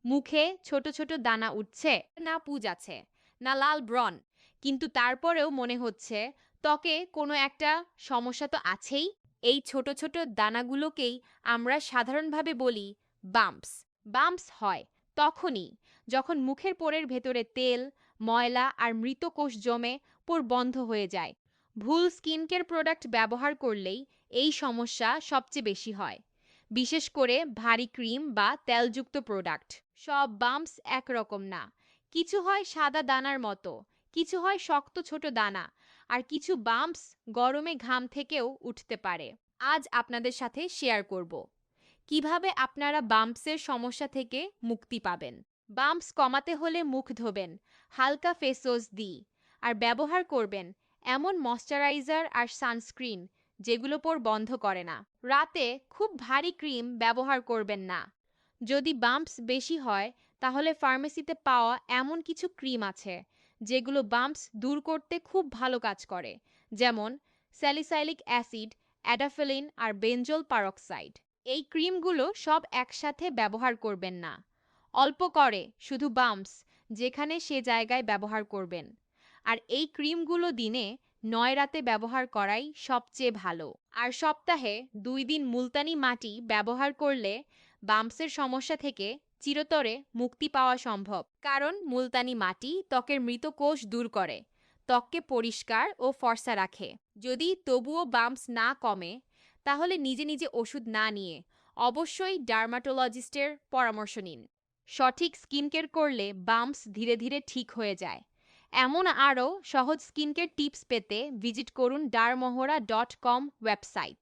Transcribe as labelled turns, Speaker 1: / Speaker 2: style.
Speaker 1: মুখে ছোট ছোট দানা উঠছে, না পুজ আছে, না লাল ব্রণ, কিন্তু তারপরেও মনে হচ্ছে ত্বকে কোনো একটা সমস্যা তো আছেই। এই ছোট ছোট দানাগুলোকেই আমরা সাধারণভাবে বলি বাম্পস। বাম্পস হয় তখনই যখন মুখের পোরের ভেতরে তেল, ময়লা আর মৃত কোষ জমে পোর বন্ধ হয়ে যায়। ভুল স্কিন কেয়ার প্রোডাক্ট ব্যবহার করলেই এই সমস্যা সবচেয়ে বেশি হয়, বিশেষ করে ভারী ক্রিম বা তেলযুক্ত প্রোডাক্ট। সব বাম্পস একরকম না, কিছু হয় সাদা দানার মতো, কিছু হয় শক্ত ছোট দানা, আর কিছু বাম্পস গরমে ঘাম থেকেও উঠতে পারে। আজ আপনাদের সাথে শেয়ার করব কিভাবে আপনারা বাম্পসের সমস্যা থেকে মুক্তি পাবেন। বাম্পস কমাতে হলে মুখ ধোবেন হালকা ফেস ওয়াশ দিয়ে, আর ব্যবহার করবেন এমন ময়শ্চারাইজার আর সানস্ক্রিন যেগুলো পোর বন্ধ করে না। রাতে খুব ভারী ক্রিম ব্যবহার করবেন না। যদি বাম্পস বেশি হয় তাহলে ফার্মেসিতে পাওয়া এমন কিছু ক্রিম আছে যেগুলো বাম্পস দূর করতে খুব ভালো কাজ করে, যেমন স্যালিসাইলিক অ্যাসিড, অ্যাডাফেলিন আর বেনজোল পারক্সাইড। এই ক্রিমগুলো সব একসাথে ব্যবহার করবেন না, অল্প করে শুধু বাম্পস যেখানে সে জায়গায় ব্যবহার করবেন। আর এই ক্রিমগুলো দিনে ৯ রাতে ব্যবহার করাই সবচেয়ে ভালো। আর সপ্তাহে ২ দিন মুলতানি মাটি ব্যবহার করলে বাম্পসের সমস্যা থেকে চিরতরে মুক্তি পাওয়া সম্ভব। কারণ মুলতানি মাটি ত্বকের মৃত কোষ দূর করে, ত্বককে পরিষ্কার ও ফর্সা রাখে। যদি তবুও বাম্পস না কমে তাহলে নিজে নিজে ওষুধ না নিয়ে অবশ্যই ডার্মাটোলজিস্টের পরামর্শ নিন। সঠিক স্কিন কেয়ার করলে বাম্পস ধীরে ধীরে ঠিক হয়ে যায়। এমন আরও সহজ স্কিন কেয়ার টিপস পেতে ভিজিট করুন darmohora.com ওয়েবসাইট।